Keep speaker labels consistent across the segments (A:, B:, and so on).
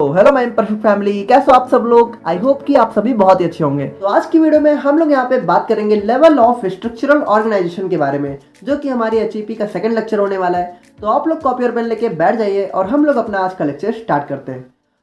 A: तो hello my perfect family, कैसे हो आप सब लोग। आई होप कि आप सभी बहुत ही अच्छे होंगे। तो आज की वीडियो में हम लोग यहाँ पे बात करेंगे लेवल ऑफ स्ट्रक्चरल ऑर्गेनाइजेशन के बारे में, जो कि हमारी एचईपी का सेकंड लेक्चर होने वाला है। तो आप लोग कॉपी और पेन लेके बैठ जाइए और हम लोग अपना आज का लेक्चर स्टार्ट करते हैं।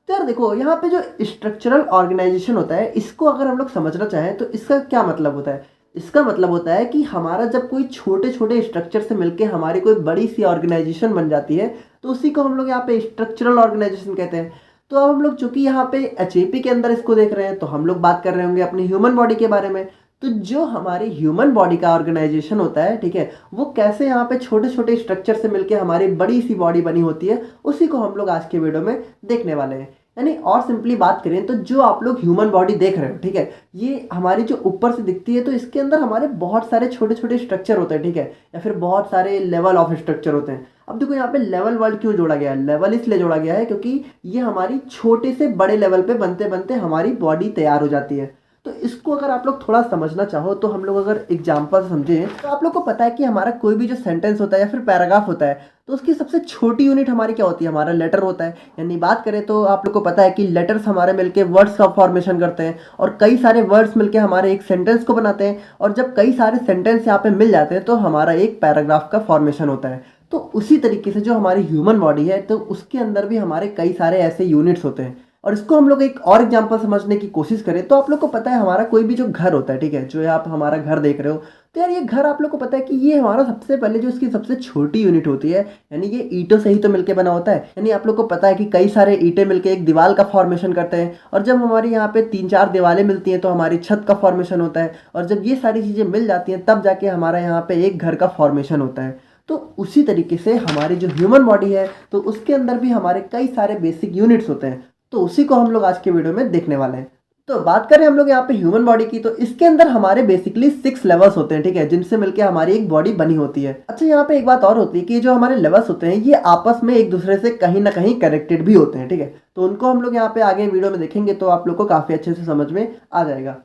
A: तो यार देखो, यहाँ पे जो स्ट्रक्चरल ऑर्गेनाइजेशन होता है, इसको अगर हम लोग समझना चाहें तो इसका क्या मतलब होता है। इसका मतलब होता है कि हमारा जब कोई छोटे छोटे स्ट्रक्चर से मिलके हमारी कोई बड़ी सी ऑर्गेनाइजेशन बन जाती है, तो उसी को हम लोग यहाँ पे स्ट्रक्चरल ऑर्गेनाइजेशन कहते हैं। तो अब हम लोग चूंकि यहाँ पे एचएपी के अंदर इसको देख रहे हैं, तो हम लोग बात कर रहे होंगे अपनी ह्यूमन बॉडी के बारे में। तो जो हमारी ह्यूमन बॉडी का ऑर्गेनाइजेशन होता है, ठीक है, वो कैसे यहाँ पे छोटे छोटे स्ट्रक्चर से मिलके हमारी बड़ी सी बॉडी बनी होती है, उसी को हम लोग आज के वीडियो में देखने वाले हैं। यानी और सिंपली बात करें तो जो आप लोग ह्यूमन बॉडी देख रहे हो, ठीक है, ये हमारी जो ऊपर से दिखती है, तो इसके अंदर हमारे बहुत सारे छोटे छोटे स्ट्रक्चर होते हैं, ठीक है, या फिर बहुत सारे लेवल ऑफ स्ट्रक्चर होते हैं। अब देखो यहाँ पे लेवल वर्ड क्यों जोड़ा गया है, लेवल इसलिए जोड़ा गया है क्योंकि ये हमारी छोटे से बड़े लेवल पे बनते बनते हमारी बॉडी तैयार हो जाती है। तो इसको अगर आप लोग थोड़ा समझना चाहो तो हम लोग अगर एग्जाम्पल से समझें, तो आप लोग को पता है कि हमारा कोई भी जो सेंटेंस होता है या फिर पैराग्राफ होता है, तो उसकी सबसे छोटी यूनिट हमारी क्या होती है, हमारा लेटर होता है। यानी बात करें तो आप लोग को पता है कि लेटर्स हमारे मिलके वर्ड्स का फॉर्मेशन करते हैं, और कई सारे वर्ड्स मिलके हमारे एक सेंटेंस को बनाते हैं, और जब कई सारे सेंटेंस यहाँ पे मिल जाते हैं तो हमारा एक पैराग्राफ का फॉर्मेशन होता है। तो उसी तरीके से जो हमारी ह्यूमन बॉडी है, तो उसके अंदर भी हमारे कई सारे ऐसे यूनिट्स होते हैं। और इसको हम लोग एक और एग्जांपल समझने की कोशिश करें तो आप लोग को पता है हमारा कोई भी जो घर होता है, ठीक है, जो आप हमारा घर देख रहे हो, तो यार ये घर आप लोग को पता है कि ये हमारा सबसे पहले जो इसकी सबसे छोटी यूनिट होती है, यानी ये ईंटों से ही तो मिलके बना होता है। यानी आप लोग को पता है कि कई सारे ईंटें मिलके एक दीवार का फॉर्मेशन करते हैं, और जब हमारी यहाँ पे 3-4 दीवारें मिलती हैं तो हमारी छत का फॉर्मेशन होता है, और जब ये सारी चीज़ें मिल जाती हैं तब जाके हमारा यहाँ पे एक घर का फॉर्मेशन होता है। तो उसी तरीके से हमारी जो ह्यूमन बॉडी है, तो उसके अंदर भी हमारे कई सारे बेसिक यूनिट्स होते हैं। तो उसी को हम लोग आज के वीडियो में देखने वाले हैं। तो बात करें हम लोग यहाँ पे ह्यूमन बॉडी की, तो इसके अंदर हमारे बेसिकली 6 लेवल्स होते हैं, ठीक है, जिनसे मिलके हमारी एक बॉडी बनी होती है। अच्छा, यहाँ पे एक बात और होती है कि जो हमारे लेवल्स होते हैं, ये आपस में एक दूसरे से कहीं ना कहीं कनेक्टेड भी होते हैं, ठीक है। तो उनको हम लोग यहाँ पे आगे वीडियो में देखेंगे तो आप लोग को काफी अच्छे से समझ में आ जाएगा।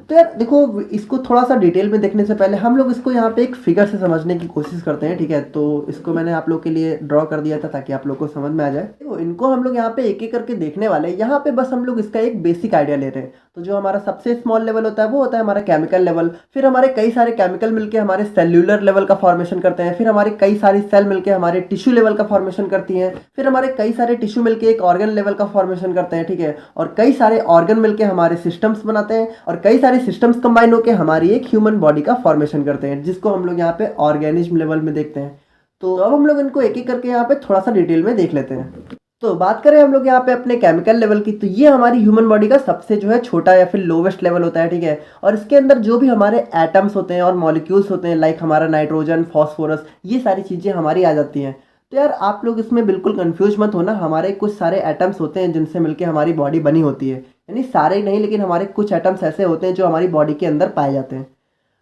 A: तो यार देखो, इसको थोड़ा सा डिटेल में देखने से पहले हम लोग इसको यहाँ पे एक फिगर से समझने की कोशिश करते हैं, ठीक है। तो इसको मैंने आप लोग के लिए ड्रॉ कर दिया था ताकि आप लोग को समझ में आ जाए। तो इनको हम लोग यहाँ पे एक एक करके देखने वाले हैं। यहाँ पे बस हम लोग इसका एक बेसिक आइडिया ले रहे हैं। तो जो हमारा सबसे स्मॉल लेवल होता है वो होता है हमारा केमिकल लेवल। फिर हमारे कई सारे केमिकल मिलकर हमारे सेल्यूलर लेवल का फॉर्मेशन करते हैं। फिर हमारे कई सारी सेल मिलकर हमारे टिश्यू लेवल का फॉर्मेशन करती हैं। फिर हमारे कई सारे टिश्यू मिलकर एक ऑर्गन लेवल का फॉर्मेशन करते हैं, ठीक है। और कई सारे ऑर्गन मिलकर हमारे सिस्टम्स बनाते हैं, और कई सारे सिस्टम्स कंबाइन होकर हमारी एक ह्यूमन बॉडी का फॉर्मेशन करते हैं, जिसको हम लोग यहाँ पे ऑर्गेनिज्म लेवल में देखते हैं। तो अब हम लोग इनको एक एक करके यहाँ पे थोड़ा सा डिटेल में देख लेते हैं। तो बात करें हम लोग यहाँ पे अपने केमिकल लेवल की, तो ये हमारी ह्यूमन बॉडी का सबसे जो है छोटा या फिर लोवेस्ट लेवल होता है, ठीक है। और इसके अंदर जो भी हमारे एटम्स होते हैं और मॉलिक्यूल्स होते हैं, लाइक हमारा नाइट्रोजन, फॉस्फोरस, ये सारी चीज़ें हमारी आ जाती हैं। तो यार आप लोग इसमें बिल्कुल कंफ्यूज मत होना, हमारे कुछ सारे एटम्स होते हैं जिनसे मिलकर हमारी बॉडी बनी होती है। यानी सारे नहीं, लेकिन हमारे कुछ एटम्स ऐसे होते हैं जो हमारी बॉडी के अंदर पाए जाते हैं।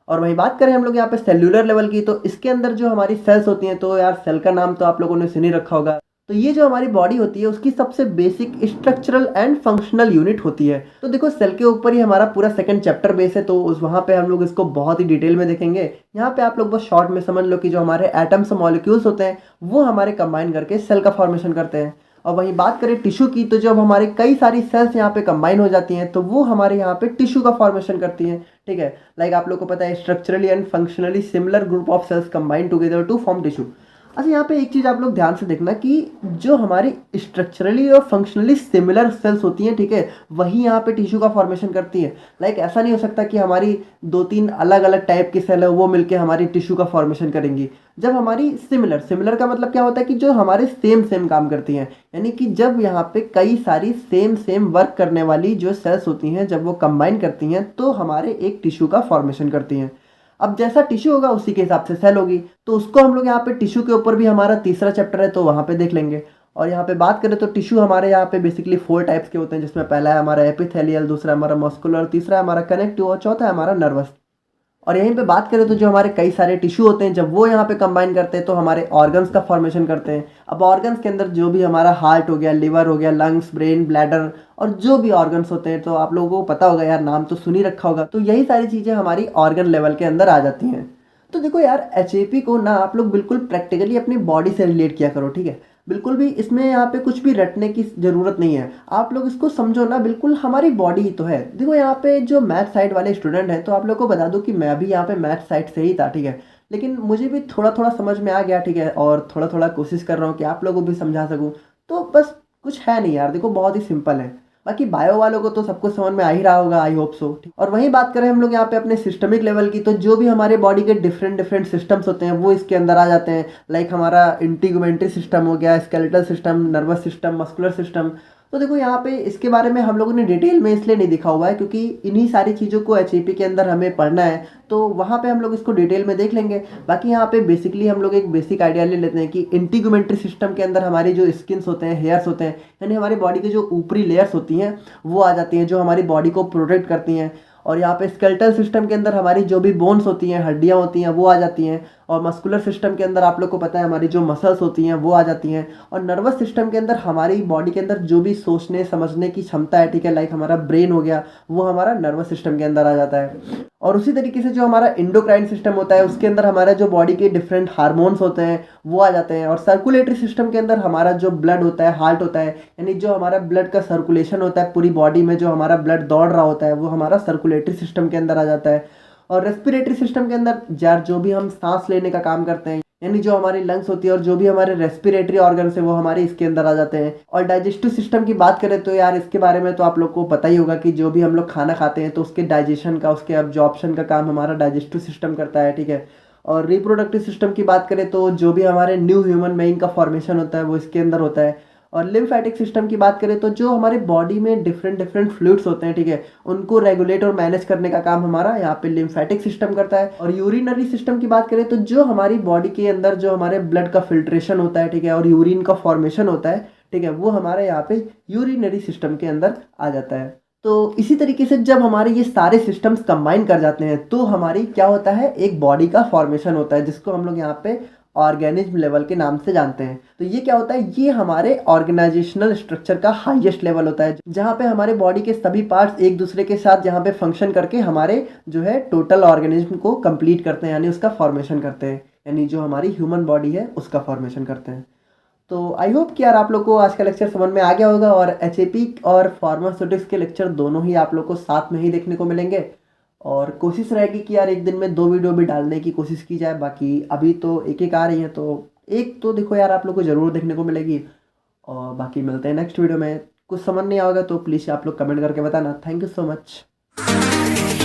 A: और वहीं बात करें हम लोग यहाँ पे सेल्यूलर लेवल की, तो इसके अंदर जो हमारी सेल्स होती हैं, तो यार सेल का नाम तो आप लोगों ने सुन ही रखा होगा। तो ये जो हमारी बॉडी होती है उसकी सबसे basic structural and functional unit होती है। तो देखो, सेल के ऊपर ही हमारा पूरा सेकंड चैप्टर बेस है, तो उस वहाँ पे हम लोग इसको बहुत ही डिटेल में देखेंगे। यहाँ पे आप लोग बस शॉर्ट में समझ लो कि जो हमारे एटम्स और मॉलिक्यूल्स होते हैं वो हमारे कंबाइन करके सेल का फॉर्मेशन करते हैं। और वहीं बात करें टिश्यू की, तो जब हमारे कई सारी सेल्स यहाँ पे कंबाइन हो जाती हैं तो वो हमारे यहाँ पे टिश्यू का फॉर्मेशन करती हैं, ठीक है। लाइक आप लोग को पता है, structurally and functionally similar group of cells combine together to form tissue. अच्छा, यहाँ पे एक चीज़ आप लोग ध्यान से देखना कि जो हमारी स्ट्रक्चरली और फंक्शनली सिमिलर सेल्स होती हैं, ठीक है, वही यहाँ पे टिश्यू का फॉर्मेशन करती है। लाइक ऐसा नहीं हो सकता कि हमारी 2-3 अलग अलग टाइप की सेल है वो मिलके हमारी टिश्यू का फॉर्मेशन करेंगी। जब हमारी सिमिलर का मतलब क्या होता है कि जो हमारे सेम काम करती हैं, यानी कि जब यहाँ पे कई सारी सेम वर्क करने वाली जो सेल्स होती हैं, जब वो कंबाइन करती हैं तो हमारे एक टिश्यू का फॉर्मेशन करती हैं। अब जैसा टिश्यू होगा उसी के हिसाब से सेल होगी। तो उसको हम लोग यहाँ पे टिश्यू के ऊपर भी हमारा तीसरा चैप्टर है, तो वहाँ पे देख लेंगे। और यहाँ पे बात करें तो टिश्यू हमारे यहाँ पे बेसिकली 4 टाइप्स के होते हैं, जिसमें पहला है हमारा एपिथेलियल, दूसरा हमारा मस्कुलर, तीसरा है हमारा कनेक्टिव, और चौथा है हमारा नर्वस। और यहीं पे बात करें तो जो हमारे कई सारे टिश्यू होते हैं, जब वो यहाँ पे कंबाइन करते हैं तो हमारे ऑर्गन्स का फॉर्मेशन करते हैं। अब ऑर्गन्स के अंदर जो भी हमारा हार्ट हो गया, लिवर हो गया, लंग्स, ब्रेन, ब्लैडर, और जो भी ऑर्गन्स होते हैं, तो आप लोगों को पता होगा यार, नाम तो सुन ही रखा होगा। तो यही सारी चीज़ें हमारी ऑर्गन लेवल के अंदर आ जाती हैं। तो देखो यार, एचएपी को ना आप लोग बिल्कुल प्रैक्टिकली अपनी बॉडी से रिलेट किया करो, ठीक है। बिल्कुल भी इसमें यहाँ पे कुछ भी रटने की ज़रूरत नहीं है। आप लोग इसको समझो ना, बिल्कुल हमारी बॉडी ही तो है। देखो यहाँ पे जो मैथ साइड वाले स्टूडेंट हैं, तो आप लोग को बता दूँ कि मैं भी यहाँ पे मैथ साइड से ही था, ठीक है। लेकिन मुझे भी थोड़ा थोड़ा समझ में आ गया, ठीक है, और थोड़ा थोड़ा कोशिश कर रहा हूँ कि आप लोगों को भी समझा सकूँ। तो बस कुछ है नहीं यार, देखो बहुत ही सिंपल है। बाकी बायो वालों को तो सब कुछ समझ में आ ही रहा होगा, आई होप सो। और वहीं बात करें हम लोग यहाँ पे अपने सिस्टमिक लेवल की, तो जो भी हमारे बॉडी के डिफरेंट डिफरेंट सिस्टम्स होते हैं वो इसके अंदर आ जाते हैं। लाइक हमारा इंटीगुमेंट्री सिस्टम हो गया, skeletal system, nervous system, muscular system. तो देखो यहाँ पे इसके बारे में हम लोगों ने डिटेल में इसलिए नहीं दिखा हुआ है क्योंकि इन्हीं सारी चीज़ों को एचईपी के अंदर हमें पढ़ना है, तो वहाँ पे हम लोग इसको डिटेल में देख लेंगे। बाकी यहाँ पे बेसिकली हम लोग एक बेसिक आइडिया ले लेते हैं कि इंटीगुमेंट्री सिस्टम के अंदर हमारी जो स्किन्स होते हैं, हेयर्स होते हैं, यानी हमारी बॉडी के जो ऊपरी लेयर्स होती हैं वो आ जाती हैं, जो हमारी बॉडी को प्रोटेक्ट करती हैं। और यहाँ पे स्केलेटल सिस्टम के अंदर हमारी जो भी बोन्स होती हैं, हड्डियाँ होती हैं, वो आ जाती हैं। और मस्कुलर सिस्टम के अंदर आप लोग को पता है हमारी जो मसल्स होती हैं वो आ जाती हैं। और नर्वस सिस्टम के अंदर हमारी बॉडी के अंदर जो भी सोचने समझने की क्षमता है, ठीक है, लाइक हमारा ब्रेन हो गया, वो हमारा नर्वस सिस्टम के अंदर आ जाता है। और उसी तरीके से जो हमारा इंडोक्राइन सिस्टम होता है उसके अंदर हमारा जो बॉडी के डिफरेंट हार्मोन्स होते हैं वो आ जाते हैं। और सर्कुलेटरी सिस्टम के अंदर हमारा जो ब्लड होता है, हार्ट होता है, यानी जो हमारा ब्लड का सर्कुलेशन होता है पूरी बॉडी में, जो हमारा ब्लड दौड़ रहा होता है, वो हमारा सर्कुलेटरी सिस्टम के अंदर आ जाता है। और रेस्पिरेटरी सिस्टम के अंदर यार जो भी हम सांस लेने का काम करते हैं, यानी जो हमारी लंग्स होती है और जो भी हमारे रेस्पिरेटरी ऑर्गन्स है वो हमारे इसके अंदर आ जाते हैं। और डाइजेस्टिव सिस्टम की बात करें तो यार इसके बारे में तो आप लोग को पता ही होगा कि जो भी हम लोग खाना खाते हैं तो उसके डाइजेशन का, उसके अब्जॉर्प्शन का काम हमारा डाइजेस्टिव सिस्टम करता है, ठीक है। और रिप्रोडक्टिव सिस्टम की बात करें तो जो भी हमारे न्यू ह्यूमन बीइंग का फॉर्मेशन होता है वो इसके अंदर होता है। और लिम्फेटिक सिस्टम की बात करें तो जो हमारे बॉडी में डिफरेंट डिफरेंट फ्लूइड्स होते हैं, ठीक है, उनको रेगुलेट और मैनेज करने का काम हमारा यहाँ पे लिम्फेटिक सिस्टम करता है। और यूरिनरी सिस्टम की बात करें तो जो हमारी बॉडी के अंदर जो हमारे ब्लड का फिल्ट्रेशन होता है, ठीक है, और यूरिन का फॉर्मेशन होता है, ठीक है, वो हमारे यहाँ पे यूरिनरी सिस्टम के अंदर आ जाता है। तो इसी तरीके से जब हमारे ये सारे सिस्टम्स कंबाइन कर जाते हैं तो हमारी क्या होता है, एक बॉडी का फॉर्मेशन होता है जिसको हम लोग यहाँ पे ऑर्गेनिज्म लेवल के नाम से जानते हैं। तो ये क्या होता है, ये हमारे ऑर्गेनाइजेशनल स्ट्रक्चर का हाईएस्ट लेवल होता है, जहाँ पे हमारे बॉडी के सभी पार्ट्स एक दूसरे के साथ जहाँ पे फंक्शन करके हमारे जो है टोटल ऑर्गेनिज्म को कंप्लीट करते हैं, यानी उसका फॉर्मेशन करते हैं, यानी जो हमारी ह्यूमन बॉडी है उसका फॉर्मेशन करते हैं। तो आई होप कि यार आप लोग को आज का लेक्चर समझ में आ गया होगा। और एचएपी और फार्मास्यूटिक्स के लेक्चर दोनों ही आप लोग को साथ में ही देखने को मिलेंगे। और कोशिश रहेगी कि यार एक दिन में 2 वीडियो भी डालने की कोशिश की जाए। बाकी अभी तो एक एक आ रही है, तो एक तो देखो यार आप लोग को ज़रूर देखने को मिलेगी। और बाकी मिलते हैं नेक्स्ट वीडियो में। कुछ समझ नहीं आएगा तो प्लीज़ आप लोग कमेंट करके बताना। Thank you so much.